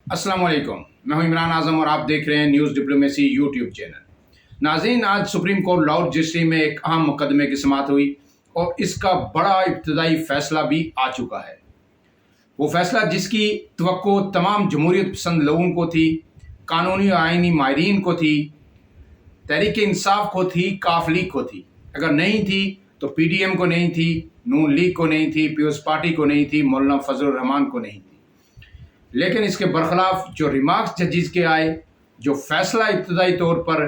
अस्सलाम वालेकुम। मैं हूं इमरान आज़म और आप देख रहे हैं न्यूज़ डिप्लोमेसी यूट्यूब चैनल। नाज़रीन, आज सुप्रीम कोर्ट लाहौर रजिस्ट्री में एक अहम मुकदमे की समाअत हुई और इसका बड़ा इब्तदाई फैसला भी आ चुका है। वो फैसला जिसकी तवक्को तमाम जमहूरियत पसंद लोगों को थी, कानूनी और आइनी माहिरीन को थी, तहरीक इंसाफ को थी, काफ लीग को थी। अगर नहीं थी तो PDM को नहीं थी, नून लीग को नहीं थी, पीपल्स पार्टी को नहीं थी, मौलाना फजल रहमान को नहीं थी। लेकिन इसके बरखिलाफ जो रिमार्क्स जजेस के आए, जो फैसला इब्तदाई तौर पर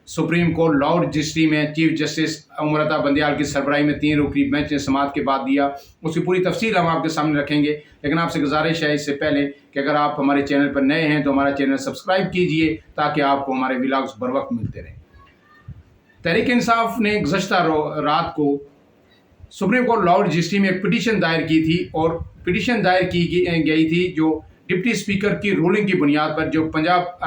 सुप्रीम कोर्ट लाहौर रजिस्ट्री में चीफ जस्टिस उमर अता बंदियाल की सरबराही में 3 रुकनी बेंच ने समाअत के बाद दिया, उसकी पूरी तफसील हम आपके सामने रखेंगे। लेकिन आपसे गुजारिश है इससे पहले कि अगर आप हमारे चैनल पर नए हैं तो हमारा चैनल सब्सक्राइब कीजिए ताकि आपको हमारे व्लॉग्स बर वक्त मिलते रहें। तहरीक इंसाफ ने गुज़श्ता रात को सुप्रीम कोर्ट लाहौर रजिस्ट्री में एक पिटीशन दायर की थी और पिटीशन दायर की गई थी जो डिप्टी स्पीकर की रूलिंग की बुनियाद पर, जो पंजाब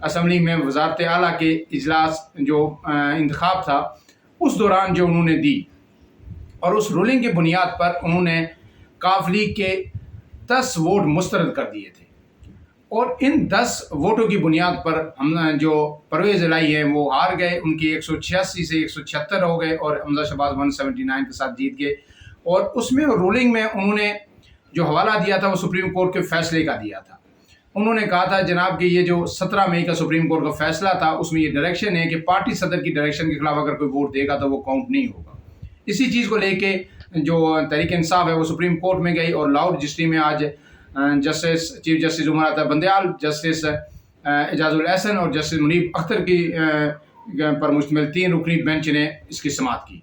असम्बली में वजारत आला के इजलास जो इंतखाब था उस दौरान जो उन्होंने दी, और उस रूलिंग की बुनियाद पर उन्होंने काफ लीग के 10 वोट मुस्तरद कर दिए थे। और इन 10 वोटों की बुनियाद पर हम जो परवेज़ इलाही हैं वो हार गए, उनकी 186 से 176 हो गए और हमजा शहबाज 179 के साथ जीत गए। और उसमें रूलिंग में उन्होंने जो हवाला दिया था वो सुप्रीम कोर्ट के फैसले का दिया था। उन्होंने कहा था जनाब कि ये जो 17 मई का सुप्रीम कोर्ट का फैसला था उसमें ये डायरेक्शन है कि पार्टी सदर की डायरेक्शन के खिलाफ अगर कोई वोट देगा तो वो काउंट नहीं होगा। इसी चीज़ को लेके जो तहरीक इंसाफ है वो सुप्रीम कोर्ट में गई और लाहौर रजिस्ट्री में आज chief justice Umar Ata Bandial, justice Ejazul Ehsan और जस्टिस मुनीब अख्तर की पर मुश्तमिल 3 रुकनी बेंच ने इसकी समाअत की।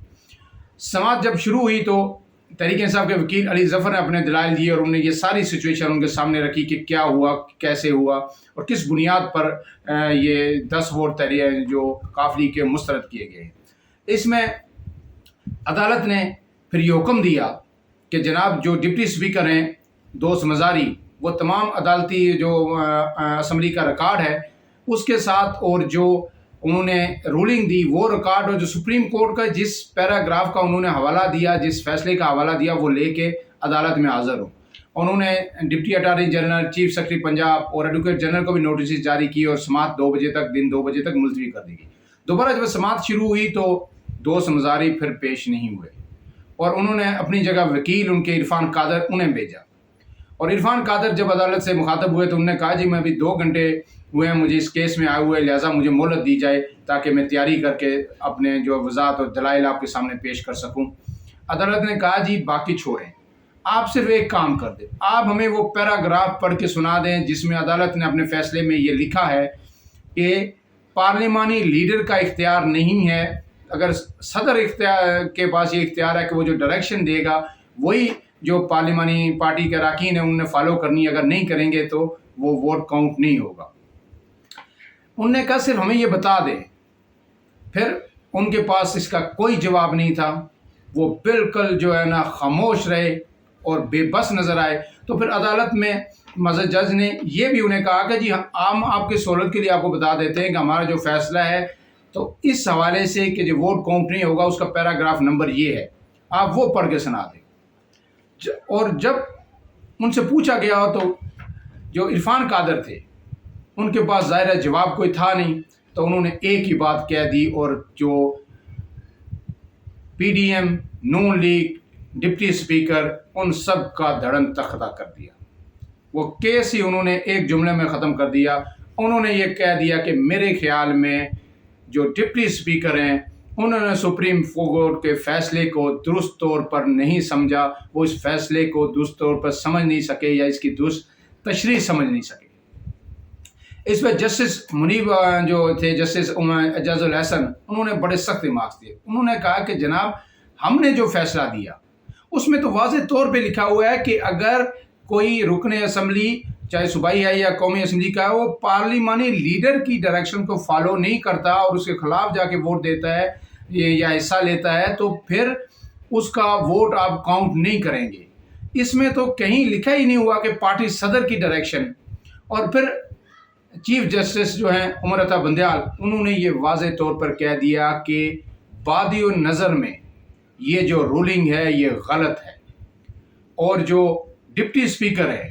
समाअत जब शुरू हुई तो तहरीक इंसाफ के वकील अली जफ़र ने अपने दलाइल दिए और उन्होंने ये सारी सिचुएशन उनके सामने रखी कि क्या हुआ, कैसे हुआ और किस बुनियाद पर ये 10 वोट जो काफ लीग के मुस्तरद किए गए। इसमें अदालत ने फिर ये हुक्म दिया कि जनाब जो डिप्टी स्पीकर हैं दोस्त मज़ारी, वो तमाम अदालती जो असम्बली का रिकॉर्ड है उसके साथ और जो उन्होंने रूलिंग दी वो रिकॉर्ड और जो सुप्रीम कोर्ट का जिस पैराग्राफ का उन्होंने हवाला दिया, जिस फैसले का हवाला दिया, वो लेके अदालत में हाज़िर हो। उन्होंने deputy attorney general, chief secretary Punjab और एडवोकेट जनरल को भी नोटिस जारी की और समाअत 2 बजे तक, दिन 2 बजे तक मुलतवी कर दी गई। दोबारा जब समाअत शुरू हुई तो दोस्त मज़ारी फिर पेश नहीं हुए और उन्होंने अपनी जगह वकील उनके इरफान कादर उन्हें भेजा। और इरफान कादर जब अदालत से मुखातब हुए तो उन्होंने कहा जी मैं अभी 2 घंटे हुए हैं मुझे इस केस में आए हुए, लिहाजा मुझे मोहलत दी जाए ताकि मैं तैयारी करके अपने जो वज़ाहत और दलाइल आपके सामने पेश कर सकूं। अदालत ने कहा जी बाकी छोड़ें, आप सिर्फ एक काम कर दें, आप हमें वो पैराग्राफ पढ़ के सुना दें जिसमें अदालत ने अपने फैसले में ये लिखा है कि पार्लिमानी लीडर का इख्तियार नहीं है, अगर सदर इख्तियार के पास ये इख्तियार है कि वो जो डायरेक्शन देगा वही जो पार्लिमानी पार्टी के अरकान हैं उन्हें फॉलो करनी, अगर नहीं करेंगे तो वो वोट काउंट नहीं होगा। उनने कहा सिर्फ हमें ये बता दें। फिर उनके पास इसका कोई जवाब नहीं था, वो बिल्कुल जो है ना खामोश रहे और बेबस नज़र आए। तो फिर अदालत में मज़द जज ने ये भी उन्हें कहा कि जी हम आपके सहूलत के लिए आपको बता देते हैं कि हमारा जो फैसला है तो इस हवाले से कि जो वोट काउंट नहीं होगा उसका पैराग्राफ नंबर ये है, आप वो पढ़ के सुना दें। और जब उनसे पूछा गया तो जो इरफान कादर थे उनके पास ज़ाहिर है जवाब कोई था नहीं, तो उन्होंने एक ही बात कह दी और जो PDM, नून लीग, डिप्टी स्पीकर उन सब का धड़न तख्ता कर दिया। वो केस ही उन्होंने एक जुमले में ख़त्म कर दिया। उन्होंने ये कह दिया कि मेरे ख्याल में जो डिप्टी स्पीकर हैं उन्होंने सुप्रीम कोर्ट के फैसले को दुरुस्त तौर पर नहीं समझा, वो इस फैसले को दुरुस्त तौर पर समझ नहीं सके या इसकी दुरुस्त तशरीह समझ नहीं सके। इस पर जस्टिस मुनीब जो थे, जस्टिस एजाजुल एहसन, उन्होंने बड़े सख्त रिमार्क्स दिए। उन्होंने कहा कि जनाब हमने जो फैसला दिया उसमें तो वाज़ेह तौर पे लिखा हुआ है कि अगर कोई रुकने असम्बली चाहे सूबाई है या कौमी असम्बली का है वो पार्लिमानी लीडर की डायरेक्शन को फॉलो नहीं करता और उसके खिलाफ जाके वोट देता है या हिस्सा लेता है तो फिर उसका वोट आप काउंट नहीं करेंगे। इसमें तो कहीं लिखा ही नहीं हुआ कि पार्टी सदर की डायरेक्शन। और फिर चीफ जस्टिस जो हैं उमर अता बंदियाल, उन्होंने ये वाज़ेह तौर पर कह दिया कि बादियो नज़र में ये जो रूलिंग है ये गलत है और जो डिप्टी स्पीकर है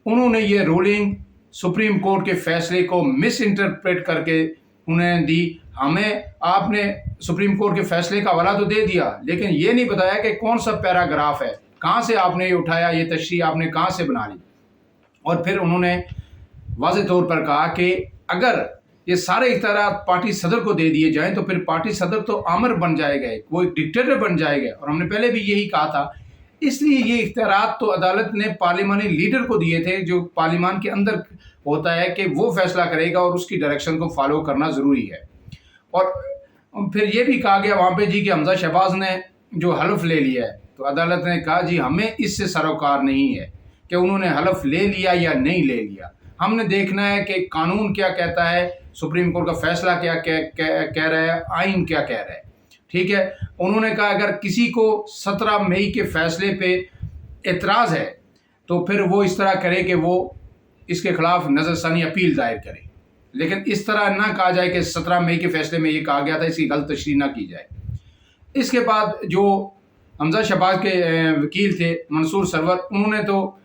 उन्होंने ये रूलिंग सुप्रीम कोर्ट के फैसले को मिस इंटरप्रेट करके उन्हें दी। हमें आपने सुप्रीम कोर्ट के फैसले का हवाला तो दे दिया, लेकिन ये नहीं बताया कि कौन सा पैराग्राफ है, कहाँ से आपने ये उठाया, ये तशरीह आपने कहाँ से बना ली। और फिर उन्होंने वाज़ेह तौर पर कहा कि अगर ये सारे इख्तियारात पार्टी सदर को दे दिए जाएं तो फिर पार्टी सदर तो आमर बन जाएगा, वो एक डिक्टेटर बन जाएगा। और हमने पहले भी यही कहा था, इसलिए ये इख्तियारात तो अदालत ने पार्लिमानी लीडर को दिए थे, जो पार्लिमान के अंदर होता है कि वो फैसला करेगा और उसकी डायरेक्शन को फॉलो करना ज़रूरी है। और फिर ये भी कहा गया वहाँ पे जी कि हमजा शहबाज ने जो हल्फ ले लिया है, तो अदालत ने कहा जी हमें इससे सरोकार नहीं है कि उन्होंने हल्फ ले लिया या नहीं ले लिया। हमने देखना है कि कानून क्या कहता है, सुप्रीम कोर्ट का फैसला क्या कह रहा है, आइन क्या कह रहा है। ठीक है, उन्होंने कहा अगर किसी को 17 मई के फैसले पे एतराज़ है तो फिर वो इस तरह करे कि वो इसके खिलाफ नज़रसानी अपील दायर करे, लेकिन इस तरह ना कहा जाए कि 17 मई के फैसले में ये कहा गया था, इसकी गलत तशरीह ना की जाए। इसके बाद जो हमजा शहबाज के वकील थे मंसूर सरवर, उन्होंने तो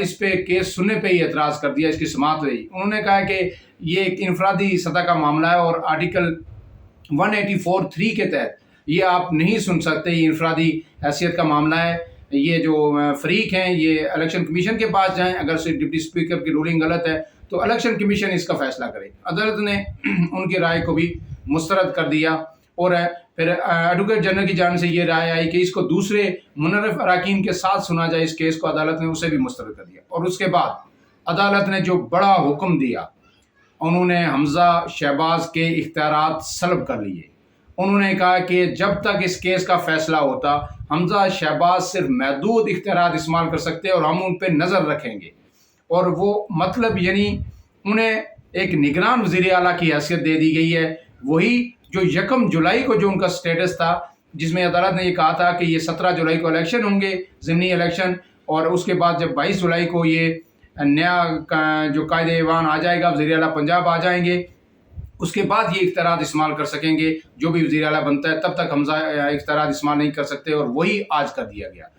इस पे केस सुनने पे ही एतराज़ कर दिया, इसकी समाअत रही। उन्होंने कहा कि ये एक इनफरादी सतह का मामला है और आर्टिकल 184(3) के तहत ये आप नहीं सुन सकते, ये इनफरादी हैसियत का मामला है। ये जो फरीक हैं ये इलेक्शन कमीशन के पास जाएं, अगर से डिप्टी स्पीकर की रूलिंग गलत है तो इलेक्शन कमीशन इसका फैसला करे। अदालत ने उनकी राय को भी मुस्तरद कर दिया और फिर एडवोकेट जनरल की जानिब से ये राय आई कि इसको दूसरे मुनर्रफ अराकीन के साथ सुना जाए। इस केस को अदालत ने उसे भी मुस्तरद कर दिया। और उसके बाद अदालत ने जो बड़ा हुक्म दिया, उन्होंने हमजा शहबाज के इख्तियारात सल्ब कर लिए। उन्होंने कहा कि जब तक इस केस का फैसला होता, हमजा शहबाज सिर्फ महदूद इख्तियारात इस्तेमाल कर सकते हैं और हम उन पर नज़र रखेंगे। और वो मतलब यानी उन्हें एक निगरान वज़ीर आला की हैसियत दे दी गई है, वही जो 1 जुलाई को जो उनका स्टेटस था, जिसमें अदालत ने ये कहा था कि ये 17 जुलाई को इलेक्शन होंगे, ज़िमनी इलेक्शन, और उसके बाद जब 22 जुलाई को ये नया जो कायदे-ए-ईवान आ जाएगा, वज़ीर आला पंजाब आ जाएंगे, उसके बाद ये इख्तियारात इस्तेमाल कर सकेंगे। जो भी वज़ीर आला बनता है तब तक हमजा इख्तियारात इस्तेमाल नहीं कर सकते, और वही आज कर दिया गया।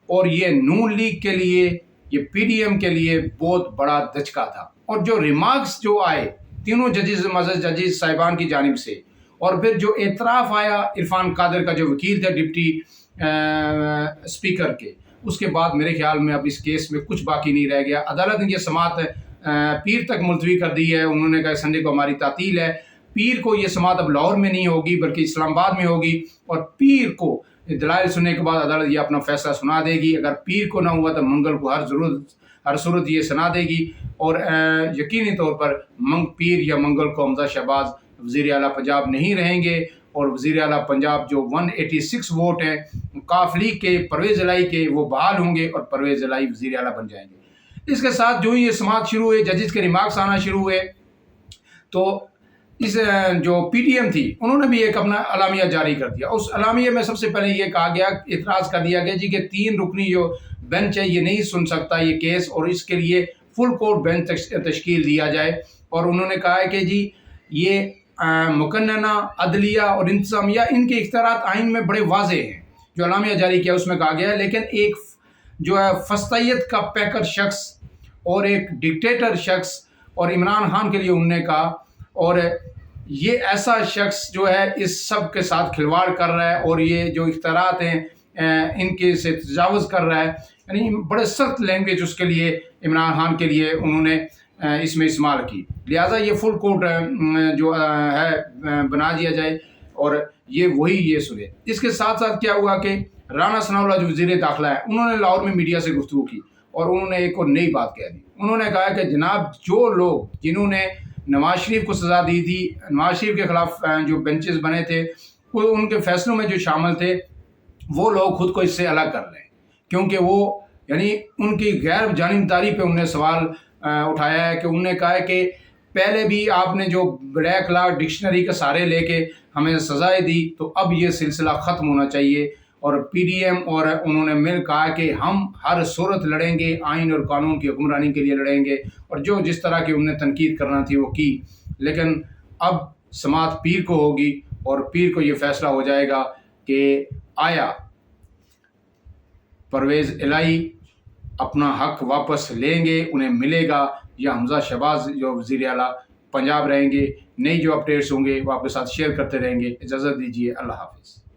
और ये नून लीग के लिए, ये PDM के लिए बहुत बड़ा धचका था। और जो रिमार्क्स जो आए तीनों जजेस, मज़हब जजेस साहिबान की जानिब से, और फिर जो एतराफ़ आया इरफान कादर का जो वकील था डिप्टी स्पीकर के, उसके बाद मेरे ख्याल में अब इस केस में कुछ बाकी नहीं रह गया। अदालत ने ये समाअत पीर तक मुलतवी कर दी है। उन्होंने कहा संडे को हमारी तातील है, पीर को ये समाअत अब लाहौर में नहीं होगी बल्कि इस्लामाबाद में होगी, और पीर को दलाइल सुनने के बाद अदालत ये अपना फैसला सुना देगी। अगर पीर को ना हुआ तो मंगल को हर सूरत ये सुना देगी। और यकीनी तौर पर पीर या मंगल को हमजा शहबाज वज़ीर आला पंजाब नहीं रहेंगे, और वज़ीर आला पंजाब जो 186 वोट हैं काफ लीग के, परवेज़ इलाही के, वो बहाल होंगे और परवेज़ इलाही वज़ीर आला बन जाएंगे। इसके साथ जो ही ये समाअत शुरू हुई, जजेस के रिमार्क्स आना शुरू हुए, तो इस जो PDM थी उन्होंने भी एक अपना अलामिया जारी कर दिया। उस अलामिया में सबसे पहले ये कहा गया, इतराज़ कर दिया गया जी कि 3 रुकनी जो बेंच है ये नहीं सुन सकता ये केस, और इसके लिए फुल कोर्ट बेंच तश्कील दिया जाए। और उन्होंने कहा है कि जी ये मुकन्नना अदलिया और इंतज़ामिया, इनके इख्तियारात आइन में बड़े वाज़ेह हैं। जो अलामिया जारी किया उसमें कहा गया है, लेकिन एक जो है फस्तैयत का पैकर शख्स और एक डिक्टेटर शख्स, और इमरान खान के लिए उन्होंने कहा, और ये ऐसा शख्स जो है इस सब के साथ खिलवाड़ कर रहा है और ये जो इख्तियारात हैं इनके से तजावुज़ कर रहा है, यानी बड़े सख्त लैंग्वेज उसके लिए, इमरान खान के लिए उन्होंने इसमें इस्तेमाल की। लिहाजा ये फुल कोर्ट जो है बना दिया जाए और ये वही ये सुने। इसके साथ साथ क्या हुआ कि राना सनाउल्लाह जो वज़ीर दाखिला है, उन्होंने लाहौर में मीडिया से गुफ्तगू की और उन्होंने एक और नई बात कह दी। उन्होंने कहा कि जनाब जो लोग जिन्होंने नवाज शरीफ को सज़ा दी थी, नवाज शरीफ के ख़िलाफ़ जो बेंचेस बने थे, वो उनके फैसलों में जो शामिल थे, वो लोग खुद को इससे अलग कर लें, क्योंकि वो यानी उनकी गैर जानिबदारी पे उन्होंने सवाल उठाया है कि उन्होंने कहा है कि पहले भी आपने जो ब्लैक लॉ डिक्शनरी के सहारे लेके हमें सज़ाएं दी, तो अब ये सिलसिला ख़त्म होना चाहिए। और PDM और उन्होंने मिल कहा कि हम हर सूरत लड़ेंगे, आइन और कानून की हुक्मरानी के लिए लड़ेंगे, और जो जिस तरह की उन्हें तनकीद करना थी वो की। लेकिन अब समाअत पीर को होगी और पीर को ये फैसला हो जाएगा कि आया परवेज़ इलाही اپنا حق واپس لیں گے، انہیں ملے گا، یا حمزہ شہباز جو وزیر اعلیٰ پنجاب رہیں گے، نئی جو اپڈیٹس ہوں گے وہ آپ کے ساتھ شیئر کرتے رہیں گے۔ اجازت دیجیے، اللہ حافظ۔